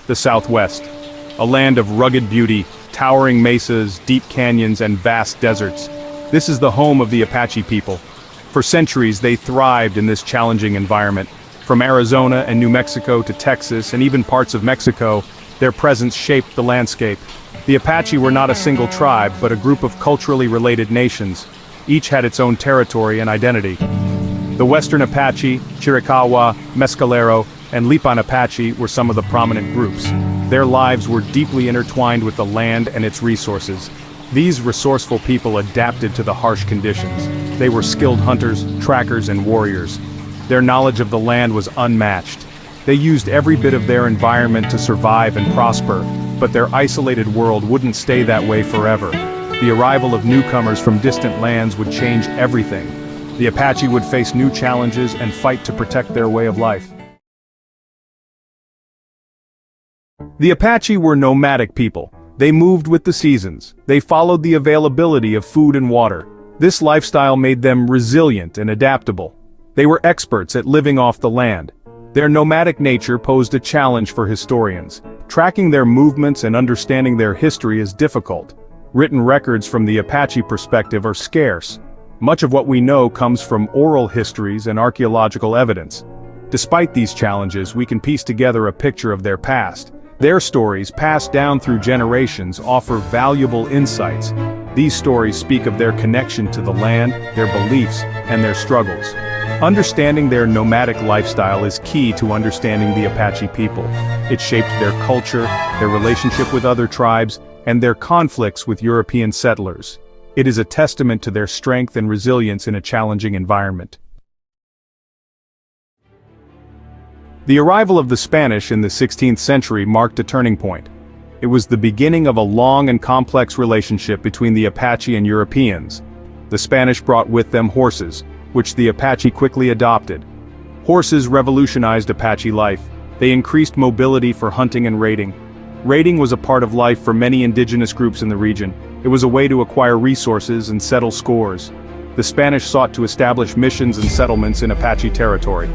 the Southwest. A land of rugged beauty, towering mesas, deep canyons, and vast deserts. This is the home of the Apache people. For centuries, they thrived in this challenging environment. From Arizona and New Mexico to Texas and even parts of Mexico, their presence shaped the landscape. The Apache were not a single tribe, but a group of culturally related nations. Each had its own territory and identity. The Western Apache, Chiricahua, Mescalero, and Lipan Apache were some of the prominent groups. Their lives were deeply intertwined with the land and its resources. These resourceful people adapted to the harsh conditions. They were skilled hunters, trackers, and warriors. Their knowledge of the land was unmatched. They used every bit of their environment to survive and prosper, but their isolated world wouldn't stay that way forever. The arrival of newcomers from distant lands would change everything. The Apache would face new challenges and fight to protect their way of life. The Apache were nomadic people. They moved with the seasons. They followed the availability of food and water. This lifestyle made them resilient and adaptable. They were experts at living off the land. Their nomadic nature posed a challenge for historians. Tracking their movements and understanding their history is difficult. Written records from the Apache perspective are scarce. Much of what we know comes from oral histories and archaeological evidence. Despite these challenges, we can piece together a picture of their past. Their stories, passed down through generations, offer valuable insights. These stories speak of their connection to the land, their beliefs, and their struggles. Understanding their nomadic lifestyle is key to understanding the Apache people. It shaped their culture, their relationship with other tribes, and their conflicts with European settlers. It is a testament to their strength and resilience in a challenging environment. The arrival of the Spanish in the 16th century marked a turning point. It was the beginning of a long and complex relationship between the Apache and Europeans. The Spanish brought with them horses, which the Apache quickly adopted. Horses revolutionized Apache life. They increased mobility for hunting and raiding. Raiding was a part of life for many indigenous groups in the region. It was a way to acquire resources and settle scores. The Spanish sought to establish missions and settlements in Apache territory.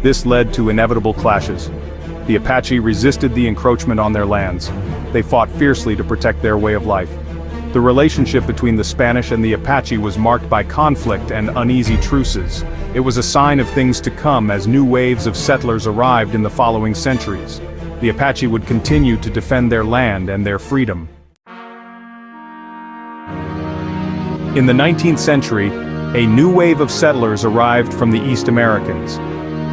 This led to inevitable clashes. The Apache resisted the encroachment on their lands. They fought fiercely to protect their way of life. The relationship between the Spanish and the Apache was marked by conflict and uneasy truces. It was a sign of things to come as new waves of settlers arrived in the following centuries. The Apache would continue to defend their land and their freedom. In the 19th century, a new wave of settlers arrived from the East Americans.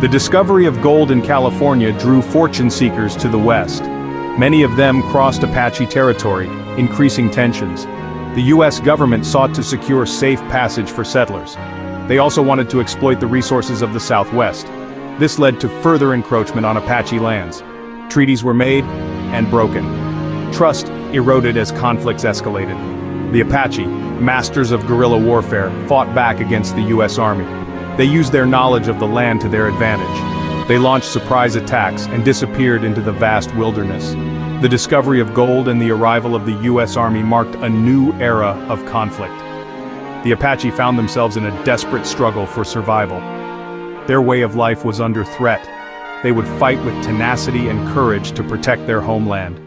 The discovery of gold in California drew fortune seekers to the west. Many of them crossed Apache territory, increasing tensions. The U.S. government sought to secure safe passage for settlers. They also wanted to exploit the resources of the Southwest. This led to further encroachment on Apache lands. Treaties were made and broken. Trust eroded as conflicts escalated. The Apache, masters of guerrilla warfare, fought back against the U.S. Army. They used their knowledge of the land to their advantage. They launched surprise attacks and disappeared into the vast wilderness. The discovery of gold and the arrival of the U.S. Army marked a new era of conflict. The Apache found themselves in a desperate struggle for survival. Their way of life was under threat. They would fight with tenacity and courage to protect their homeland.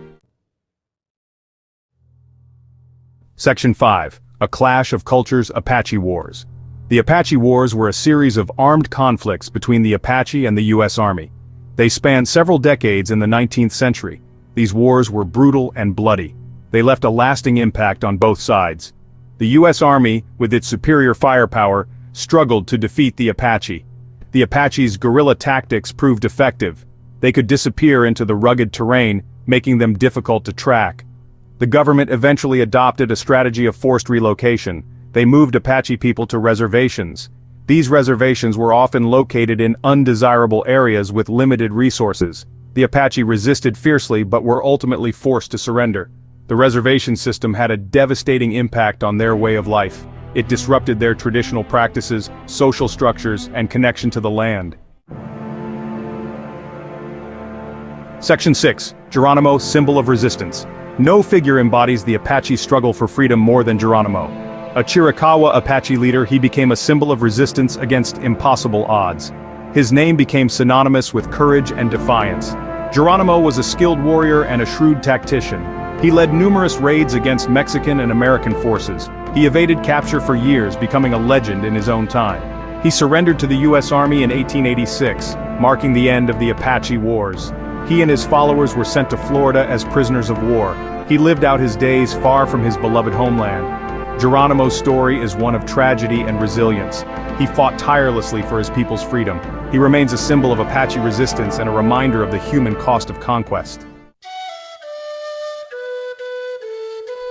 Section 5. A Clash of Cultures, Apache Wars. The Apache Wars were a series of armed conflicts between the Apache and the U.S. Army. They spanned several decades in the 19th century. These wars were brutal and bloody. They left a lasting impact on both sides. The U.S. Army, with its superior firepower, struggled to defeat the Apache. The Apache's guerrilla tactics proved effective. They could disappear into the rugged terrain, making them difficult to track. The government eventually adopted a strategy of forced relocation. They moved Apache people to reservations. These reservations were often located in undesirable areas with limited resources. The Apache resisted fiercely but were ultimately forced to surrender. The reservation system had a devastating impact on their way of life. It disrupted their traditional practices, social structures, and connection to the land. Section 6. Geronimo, Symbol of Resistance. No figure embodies the Apache struggle for freedom more than Geronimo. A Chiricahua Apache leader, he became a symbol of resistance against impossible odds. His name became synonymous with courage and defiance. Geronimo was a skilled warrior and a shrewd tactician. He led numerous raids against Mexican and American forces. He evaded capture for years, becoming a legend in his own time. He surrendered to the U.S. Army in 1886, marking the end of the Apache Wars. He and his followers were sent to Florida as prisoners of war. He lived out his days far from his beloved homeland. Geronimo's story is one of tragedy and resilience. He fought tirelessly for his people's freedom. He remains a symbol of Apache resistance and a reminder of the human cost of conquest.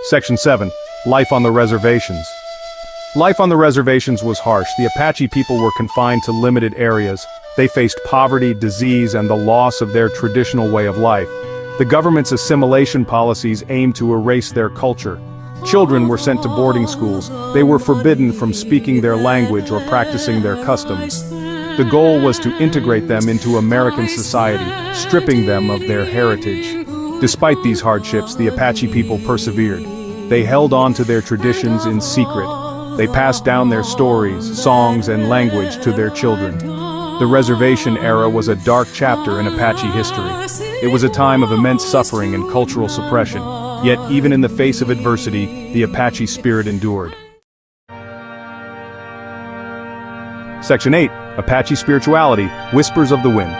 Section 7. Life on the Reservations. Life on the reservations was harsh. The Apache people were confined to limited areas. They faced poverty, disease, and the loss of their traditional way of life. The government's assimilation policies aimed to erase their culture. Children were sent to boarding schools. They were forbidden from speaking their language or practicing their customs. The goal was to integrate them into American society, stripping them of their heritage. Despite these hardships, the Apache people persevered. They held on to their traditions in secret. They passed down their stories, songs, and language to their children. The reservation era was a dark chapter in Apache history. It was a time of immense suffering and cultural suppression. Yet, even in the face of adversity, the Apache spirit endured. Section 8. Apache Spirituality, Whispers of the Wind.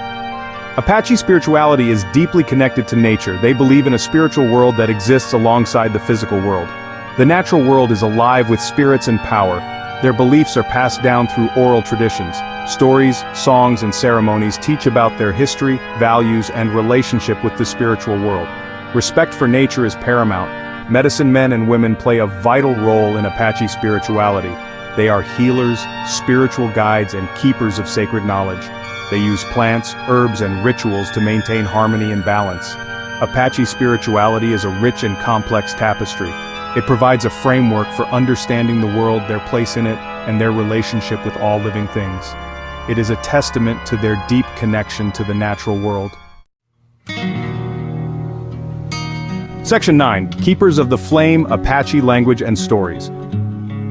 Apache spirituality is deeply connected to nature. They believe in a spiritual world that exists alongside the physical world. The natural world is alive with spirits and power. Their beliefs are passed down through oral traditions. Stories, songs, and ceremonies teach about their history, values, and relationship with the spiritual world. Respect for nature is paramount. Medicine men and women play a vital role in Apache spirituality. They are healers, spiritual guides, and keepers of sacred knowledge. They use plants, herbs, and rituals to maintain harmony and balance. Apache spirituality is a rich and complex tapestry. It provides a framework for understanding the world, their place in it, and their relationship with all living things. It is a testament to their deep connection to the natural world. Section 9. Keepers of the Flame, Apache Language and Stories.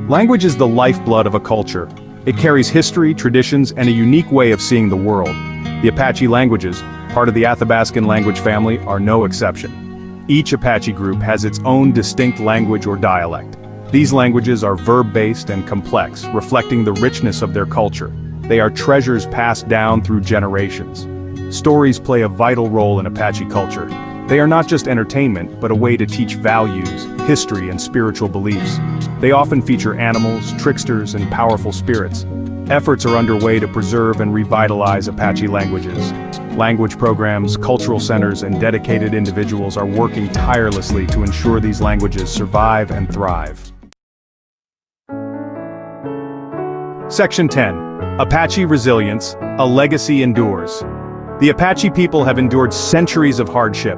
Language is the lifeblood of a culture. It carries history, traditions, and a unique way of seeing the world. The Apache languages, part of the Athabascan language family, are no exception. Each Apache group has its own distinct language or dialect. These languages are verb-based and complex, reflecting the richness of their culture. They are treasures passed down through generations. Stories play a vital role in Apache culture. They are not just entertainment, but a way to teach values, history, and spiritual beliefs. They often feature animals, tricksters, and powerful spirits. Efforts are underway to preserve and revitalize Apache languages. Language programs, cultural centers, and dedicated individuals are working tirelessly to ensure these languages survive and thrive. Section 10. Apache Resilience, a Legacy Endures. The Apache people have endured centuries of hardship.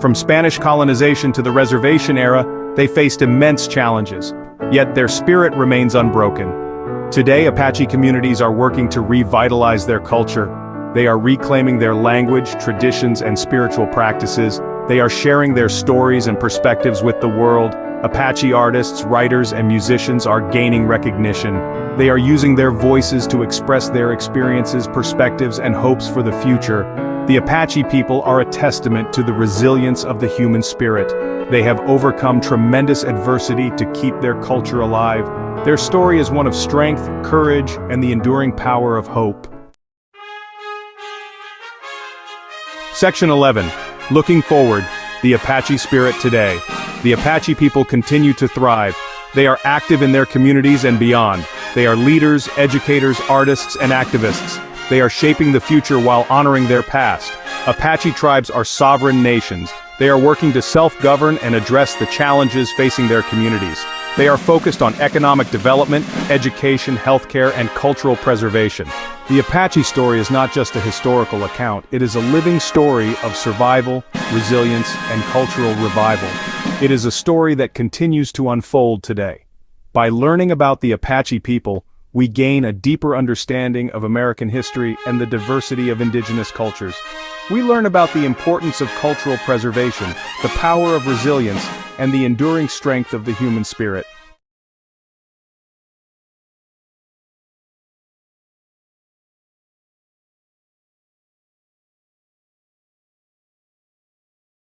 From Spanish colonization to the reservation era, they faced immense challenges. Yet their spirit remains unbroken. Today, Apache communities are working to revitalize their culture. They are reclaiming their language, traditions, and spiritual practices. They are sharing their stories and perspectives with the world. Apache artists, writers, and musicians are gaining recognition. They are using their voices to express their experiences, perspectives, and hopes for the future. The Apache people are a testament to the resilience of the human spirit. They have overcome tremendous adversity to keep their culture alive. Their story is one of strength, courage, and the enduring power of hope. Section 11. Looking forward, the Apache spirit today. The Apache people continue to thrive. They are active in their communities and beyond. They are leaders, educators, artists, and activists. They are shaping the future while honoring their past. Apache tribes are sovereign nations. They are working to self-govern and address the challenges facing their communities. They are focused on economic development, education, healthcare, and cultural preservation. The Apache story is not just a historical account, it is a living story of survival, resilience, and cultural revival. It is a story that continues to unfold today. By learning about the Apache people, we gain a deeper understanding of American history and the diversity of indigenous cultures. We learn about the importance of cultural preservation, the power of resilience, and the enduring strength of the human spirit.